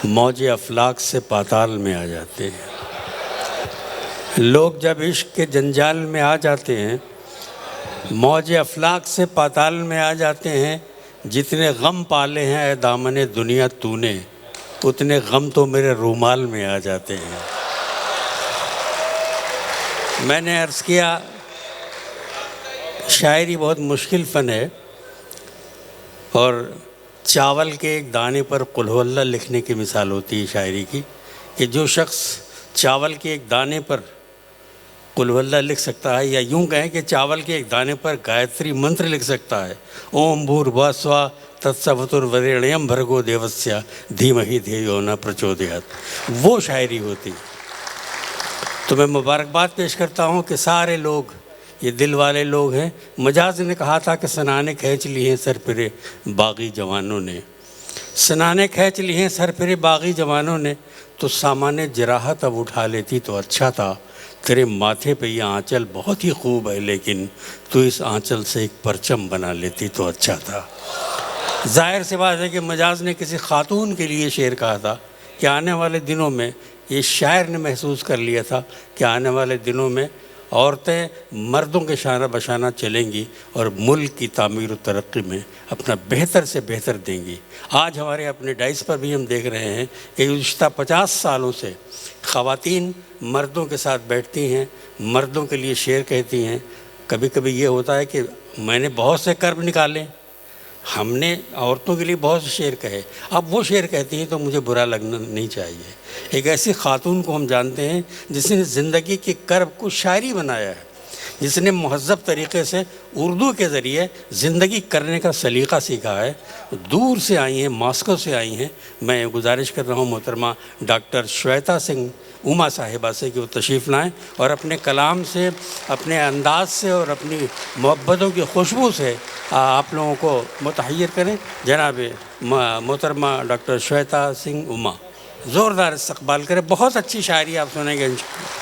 मौजे अफलाक से पाताल में आ जाते हैं। लोग जब इश्क के जंजाल में आ जाते हैं, मौजे अफलाक से पाताल में आ जाते हैं। जितने गम पाले हैं ए दामने दुनिया तूने, उतने गम तो मेरे रूमाल में आ जाते हैं। मैंने अर्ज़ किया, शायरी बहुत मुश्किल फ़न है और चावल के एक दाने पर कुल हु अल्लाह लिखने की मिसाल होती है शायरी की, कि जो शख्स चावल के एक दाने पर कुल हु अल्लाह लिख सकता है, या यूं कहें कि चावल के एक दाने पर गायत्री मंत्र लिख सकता है, ओम भूर्भुवः तत्सवितुर्वरेण्यं भर्गो देवस्य धीमहि धियो न प्रचोदयात्, वो शायरी होती। तो मैं मुबारकबाद पेश करता हूँ कि सारे लोग ये दिल वाले लोग हैं। मजाज ने कहा था कि सनाने खींच लिए हैं सर फिरे बागी जवानों ने, सनाने खींच लिए हैं सर फिरे बागी जवानों ने, तो सामान्य जराहत अब उठा लेती तो अच्छा था। तेरे माथे पे ये आंचल बहुत ही खूब है, लेकिन तू इस आंचल से एक परचम बना लेती तो अच्छा था। जाहिर सी बात है कि मजाज ने किसी खातून के लिए शेर कहा था कि आने वाले दिनों में, ये शायर ने महसूस कर लिया था कि आने वाले दिनों में औरतें मर्दों के शाना बशाना चलेंगी और मुल्क की तामीर व तरक्की में अपना बेहतर से बेहतर देंगी। आज हमारे अपने डाइस पर भी हम देख रहे हैं कि गुज़िश्ता 50 सालों से ख़वातीन मर्दों के साथ बैठती हैं, मर्दों के लिए शेर कहती हैं। कभी कभी ये होता है कि मैंने बहुत से कर्ब निकाले, हमने औरतों के लिए बहुत से शेर कहे, अब वो शेर कहती हैं तो मुझे बुरा लगना नहीं चाहिए। एक ऐसी खातून को हम जानते हैं जिसने ज़िंदगी के कर्ब को शायरी बनाया है, जिसने महज़्ज़ब तरीक़े से उर्दू के ज़रिए ज़िंदगी करने का सलीक़ा सीखा है। दूर से आई हैं, मॉस्को से आई हैं। मैं गुजारिश कर रहा हूँ मोहतरमा डॉक्टर श्वेता सिंह उमा साहिबा से कि वो तशरीफ़ लाएँ और अपने कलाम से, अपने अंदाज से और अपनी मोहब्बतों की खुशबू से आप लोगों को मुतहय्यर करें। जनाब मोहतरमा डॉक्टर श्वेता सिंह उमा, ज़ोरदार इस्तक़बाल करें। बहुत अच्छी शायरी आप सुनेंगे इंशाअल्लाह।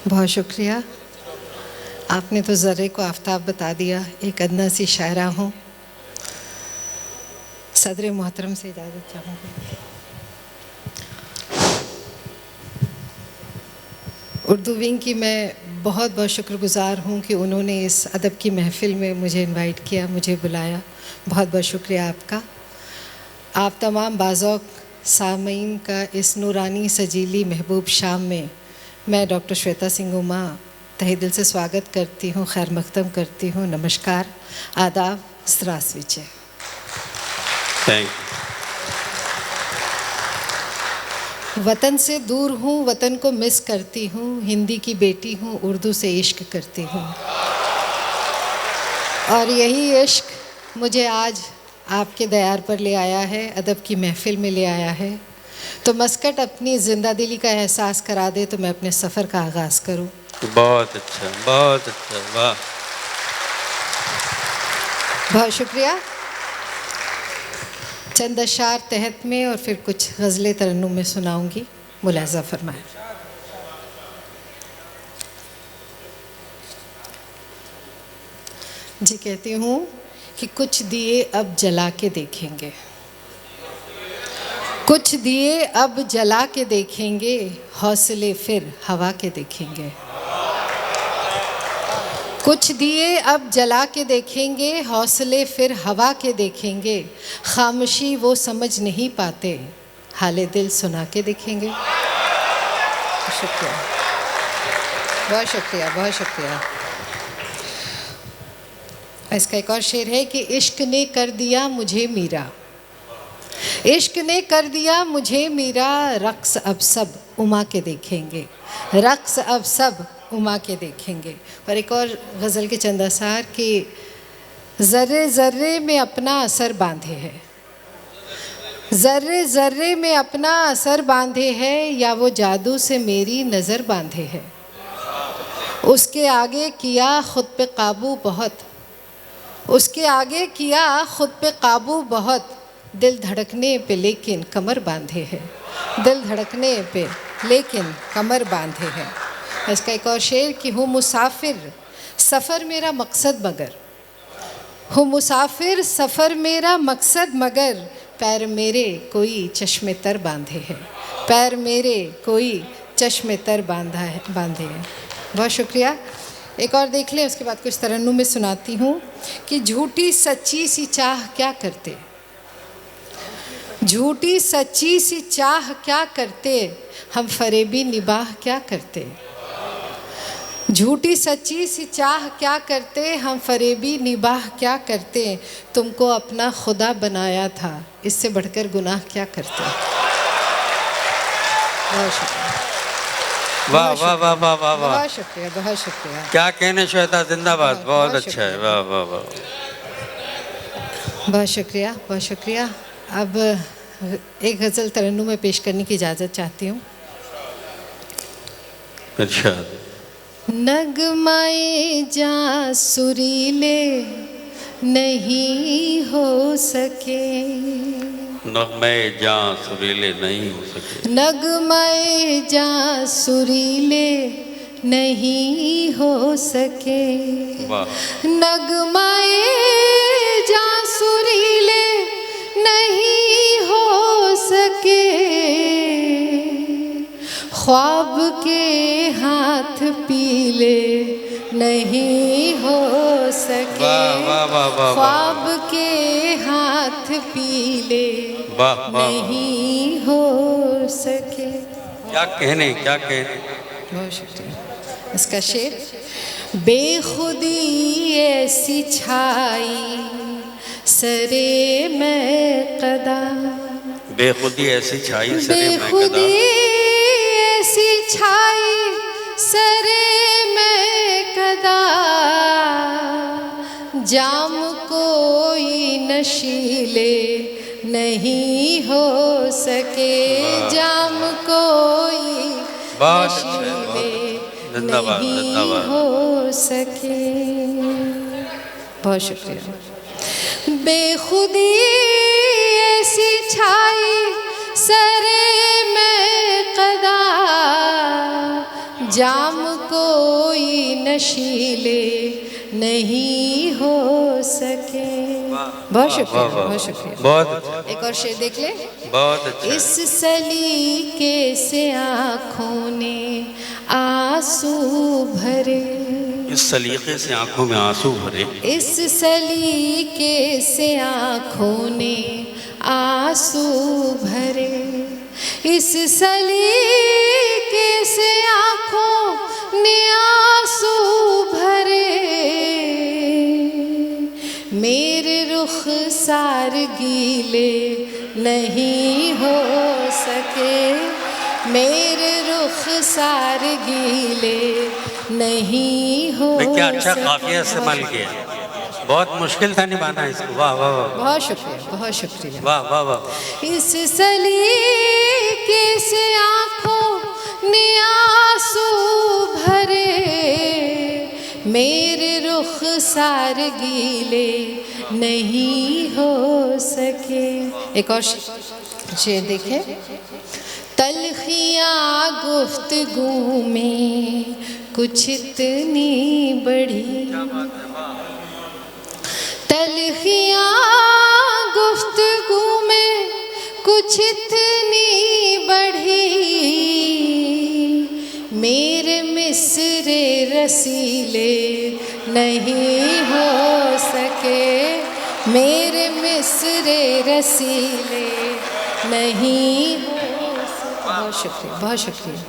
बहुत शुक्रिया, आपने तो ज़र्रे को आफ़ताब बता दिया। एक अदना सी शायरा हूँ। सदर मोहतरम से इजाज़त चाहूँगी। उर्दू विंग की मैं बहुत बहुत शुक्रगुज़ार हूँ कि उन्होंने इस अदब की महफ़िल में मुझे इनवाइट किया, मुझे बुलाया। बहुत बहुत शुक्रिया आपका। आप तमाम बाज़ौक़ सामीन का इस नूरानी सजीली महबूब शाम में मैं डॉक्टर श्वेता सिंह उमा तहे दिल से स्वागत करती हूँ, खैर मक़दम करती हूँ। नमस्कार, आदाब, स्त्रास्विचे। Thank you. वतन से दूर हूँ, वतन को मिस करती हूँ, हिंदी की बेटी हूँ, उर्दू से इश्क करती हूँ, और यही इश्क मुझे आज आपके दयार पर ले आया है, अदब की महफ़िल में ले आया है। तो मस्कट अपनी ज़िंदा दिली का एहसास करा दे तो मैं अपने सफ़र का आगाज़ करूँ। बहुत अच्छा, बहुत अच्छा, वाह, बहुत शुक्रिया। चंद अशार तहत में और फिर कुछ गज़लें तरन्नुम में सुनाऊंगी, मुलाज़ा फरमाएं। जी कहती हूँ कि कुछ दिए अब जला के देखेंगे, कुछ दिए अब जला के देखेंगे, हौसले फिर हवा के देखेंगे। कुछ दिए अब जला के देखेंगे, हौसले फिर हवा के देखेंगे, खामोशी वो समझ नहीं पाते, हाले दिल सुना के देखेंगे। शुक्रिया, बहुत शुक्रिया, बहुत शुक्रिया। इसका एक और शेर है कि इश्क ने कर दिया मुझे मीरा, इश्क ने कर दिया मुझे मीरा, रक्स अब सब उमा के देखेंगे, रक्स अब सब उमा के देखेंगे। और एक और गज़ल के चंद असार कि ज़र्रे ज़र्रे में अपना असर बांधे है, ज़र्रे ज़र्रे में अपना असर बांधे है, या वो जादू से मेरी नज़र बांधे है। उसके आगे किया खुद पे काबू बहुत, उसके आगे किया खुद पे काबू बहुत, दिल धड़कने पे लेकिन कमर बांधे है, दिल धड़कने पे लेकिन कमर बांधे है। इसका एक और शेर कि हूँ मुसाफिर सफ़र मेरा मकसद मगर, हूँ मुसाफिर सफ़र मेरा मकसद मगर, पैर मेरे कोई चश्मे तर बांधे है, पैर मेरे कोई चश्मे तर बांधे है। बहुत शुक्रिया। एक और देख लें, उसके बाद कुछ तरन्नुम में सुनाती हूँ कि झूठी सच्ची सी चाह क्या करते, झूठी सच्ची सी चाह क्या करते, हम फरेबी निबाह क्या करते, झूठी सच्ची सी चाह क्या करते, हम फरेबी निबाह क्या करते, तुमको अपना खुदा बनाया था, इससे बढ़कर गुनाह क्या करते। बहुत शुक्रिया। वाह वाह वाह वाह वाह वाह, बहुत शुक्रिया, बहुत शुक्रिया। क्या कहने श्वेता, जिंदाबाद, बहुत अच्छा है, वाह वाह वाह। बहुत शुक्रिया, बहुत शुक्रिया। अब एक गज़ल तरन्नुम में पेश करने की इजाज़त चाहती हूँ। अच्छा। नगमाए जा सुरीले नहीं हो सके, नगमे जा सुरीले नहीं हो सके, नगमाए जा सुरीले नहीं हो सके, वाह। नगमाए जा सुरीले नहीं हो सके, ख्वाब के हाथ पीले नहीं हो सके, वाह वाह वाह वाह, ख्वाब के हाथ पीले वाह वाह, नहीं हो सके। क्या कहने, क्या कहने। बहुत शुक्रिया। इसका शेर, बेखुदी ऐसी छाई सरे मैं कदा, बेखुदी ऐसी छाई सरे मैं कदा, बेखुदी ऐसी छाई सरे मैं कदा, जाम कोई नशीले नहीं हो सके, जाम कोई नशीले नहीं हो सके। बहुत शुक्रिया। बेखुदी ऐसी छाई सरे में कदा, जाम कोई नशीले नहीं हो सके। बहुत शुक्रिया, बहुत शुक्रिया। बहुत एक और शेर देख ले। बहुत अच्छा। इस सलीके से आँखों ने आंसू भरे, इस सलीके से आंखों में आंसू भरे, इस सलीके से आँखों ने आंसू भरे, इस सलीके से आँखों ने आंसू भरे, मेरे रुख सार गीले नहीं हो सके, मेरे रुख सार गीले नहीं हो सके। क्या अच्छा काफिया इस्तेमाल किया, बहुत मुश्किल था निभाना इसको। वाह वाह वाह, बहुत शुक्रिया, बहुत शुक्रिया। वाह वाह वाह। इस सलीके से आँखों ने आंसू भरे, मेरे रुख सार गीले नहीं हो सके। एक और शेर देखें। तलखियाँ गुफ्तगू में कुछ इतनी बढ़ी, तलखियाँ गुफ्तगू में कुछ इतनी बढ़ी, मेरे मिसरे रसीले नहीं हो सके, मेरे मिसरे रसीले नहीं हो सके। बहुत शुक्रिया, बहुत शुक्रिया।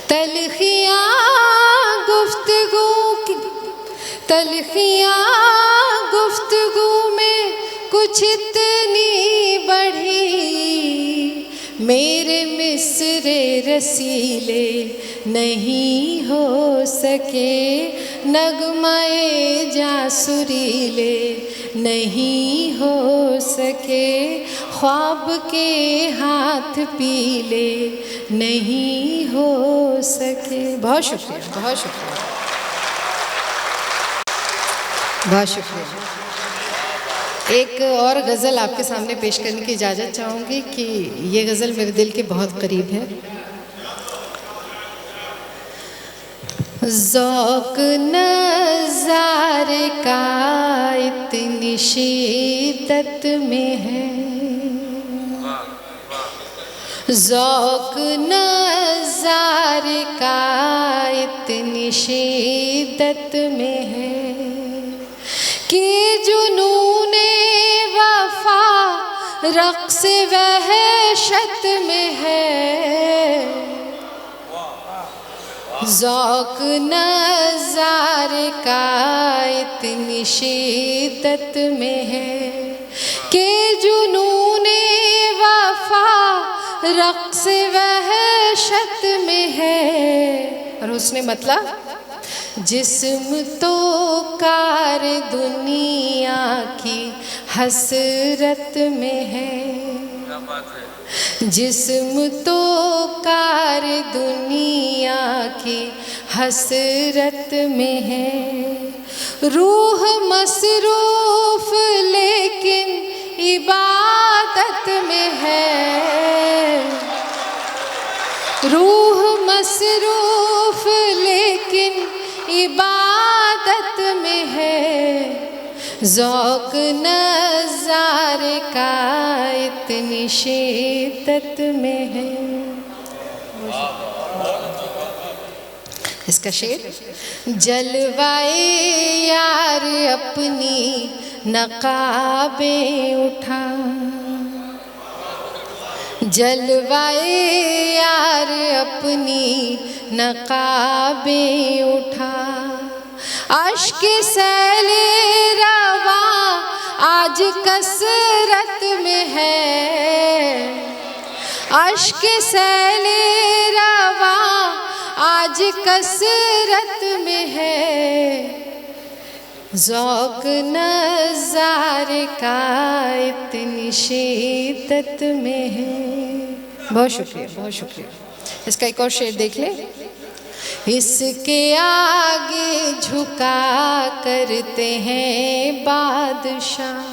तलखियाँ गुफ्तगू की, तलखियाँ गुफ्तगू में कुछ इतनी बढ़ी, मेरे मिसरे रसीले नहीं हो सके, नगमाए जा सुरीले नहीं हो सके, ख्वाब के हाथ पीले नहीं हो सके। बहुत शुक्रिया, बहुत शुक्रिया, बहुत शुक्रिया। एक और गज़ल आपके सामने पेश करने की इजाज़त चाहूँगी कि ये गज़ल मेरे दिल के बहुत करीब है। ज़ौक़ नज़ारे का इतनी शिद्दत में है, ज़ौक़ नज़ारे का इतनी शिद्दत में है कि जुनूने वफ़ा रक़्स वहशत में है। ज़ौक़ नज़ारे का इतनी शिद्दत में है कि जुनूने वफ़ा रक़्स वहशत में है। और उसने मतलब जिस्म तो कार दुनिया की हसरत में है, जिस्म तो कार दुनिया की हसरत में है। रूह मसरूफ़ लेकिन इबादत में है, रूह मसरूफ़ लेकिन इबादत में है। ज़ौक़ नज़ारे का इतनी शिद्दत में है। इसका शेर, जलवाए यार अपनी नकाबे उठा, जलवाए यार अपनी नकाबे उठा, अश्क सैले रवा आज कसरत में है, अश्क सैले रवा आज कसरत में है। ज़ौक़ नज़ारे का इतनी शिद्दत में है। बहुत शुक्रिया, बहुत शुक्रिया। इसका एक और शेर देख ले। इसके आगे झुका करते हैं बादशाह,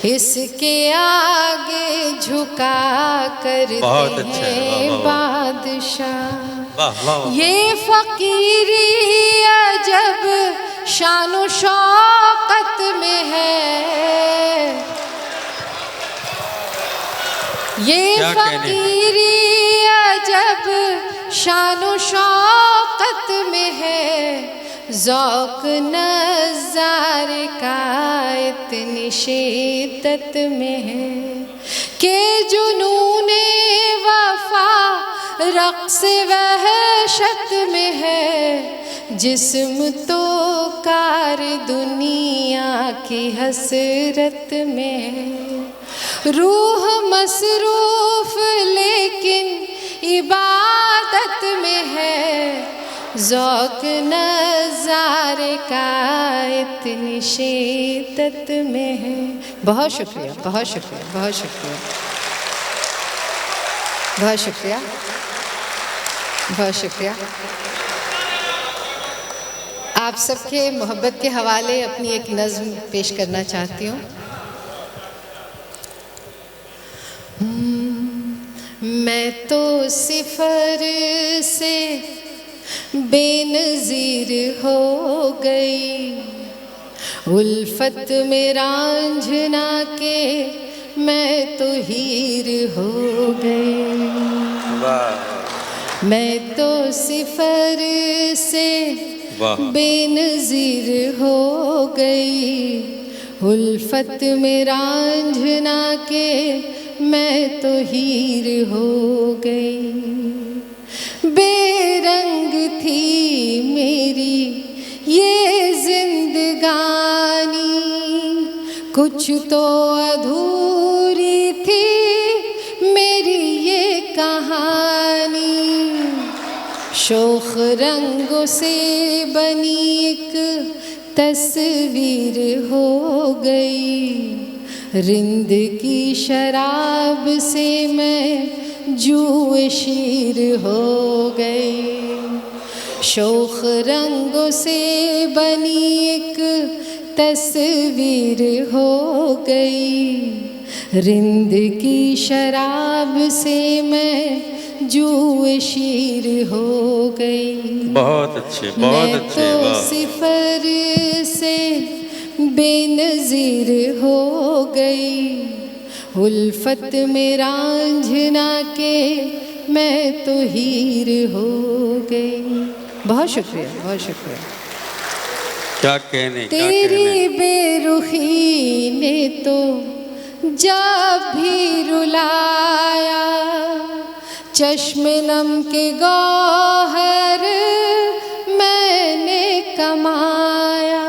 इसके आगे झुका करते हैं बादशाह। ये फ़कीरी अजब शानो शौकत में है, ये फ़कीरी अजब शानो शौकत में है। ज़ौक़ नज़ारे का इतनी शिद्दत में है कि जुनूने वफ़ा रक़्स वहशत में है। जिस्म तो कार दुनिया की हसरत में है, रूह मसरूफ़ लेकिन इबादत में है। ज़ौक़ नज़ारे का इतनी शिद्दत में है। बहुत शुक्रिया, बहुत शुक्रिया, बहुत शुक्रिया, बहुत शुक्रिया, बहुत शुक्रिया। आप सबके मोहब्बत के हवाले अपनी एक नज़्म पेश करना चाहती हूँ। मैं तो सिफर से बेनज़ीर हो गई, उल्फत में रांझना के मैं तो हीर हो गई। मैं तो सिफर से बेनज़ीर हो गई, उल्फत में रांझना के मैं तो हीर हो गई। बेरंग थी मेरी ये जिंदगानी, कुछ तो अधूरी थी मेरी ये कहानी। शोख रंगों से बनी एक तस्वीर हो गई, रिंद की शराब से मैं जुए शीर हो गई। शोख रंगों से बनी एक तस्वीर हो गई, रिंद की शराब से मैं जुए शीर हो गई। बहुत अच्छे, बहुत मैं अच्छे, तो वाह। सिफर से बेनज़ीर हो गई, उल्फत में रांझना के मैं तो हीर हो गई। बहुत शुक्रिया, बहुत शुक्रिया। क्या कहने, क्या तेरी कहने। बेरुखी ने तो जब भी रुलाया, चश्मे नम के गौहर मैंने कमाया।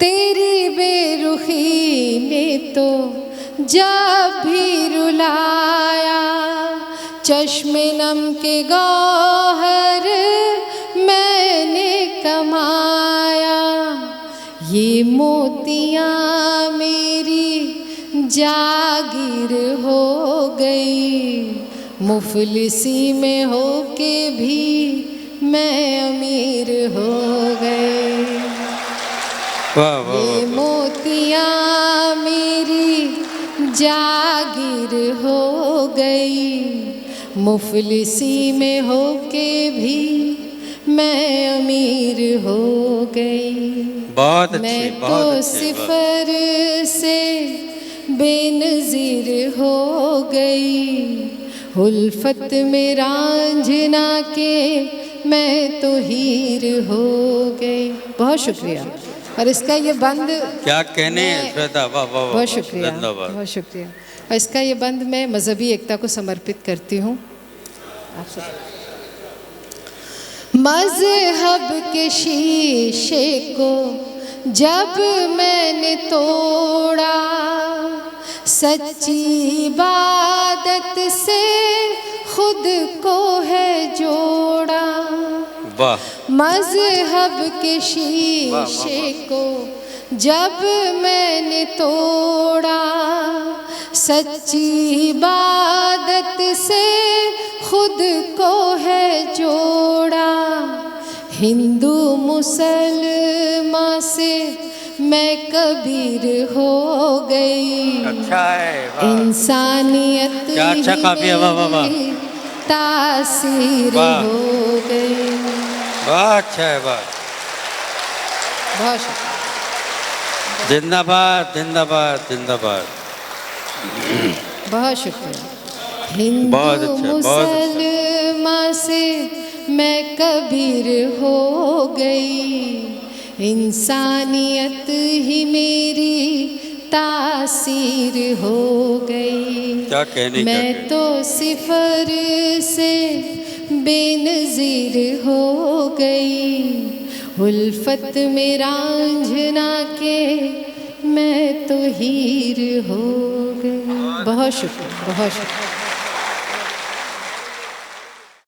तेरी बेरुखी ने तो जब भी रुलाया, चश्मे नम के गौहर मैंने कमाया। ये मोतियाँ मेरी जागीर हो गई, मुफलिसी में होके भी मैं अमीर हो गई। वाह वाह ये वाह। मोतियाँ मेरी जागीर हो गई, मुफलिसी में होके भी मैं अमीर हो गई। बहुत अच्छे, मैं बहुत तो अच्छे, वाह। सिफर से बेनज़ीर हो गई, उल्फत में रांझना के मैं तो हीर हो गई। बहुत शुक्रिया। और इसका ये बंद क्या कहने, श्वेता, वाह वाह वाह। बहुत शुक्रिया, धन्यवाद। बहुत शुक्रिया। और इसका ये बंद मैं मजहबी एकता को समर्पित करती हूँ। आप सब मजहब के शीशे को जब मैंने तोड़ा, सच्ची इबादत से खुद को है जोड़ा। वाह। मजहब के शीशे को जब मैंने तोड़ा, सच्ची इबादत से खुद को है जोड़ा। हिंदू मुसलमान से मैं कबीर हो गई, अच्छा है, वाह। इंसानियत क्या अच्छा ही काफिया, वाह वाह वाह। मेरी तासीर वाह। हो गई। वाह अच्छा है, वाह। बहुत शुक्रिया। जिंदाबाद जिंदाबाद जिंदाबाद। बहुत शुक्रिया। हिंदू बहुत अच्छा, बहुत अच्छा। मुसलमान से मैं कबीर हो गई, इंसानियत ही मेरी तासीर हो गई। क्या कहने, क्या मैं कहने। तो सिफर से बेनज़ीर हो गई, उल्फत में रांझना के मैं तो हीर हो गई। बहुत शुक्रिया, बहुत शुक्रिया।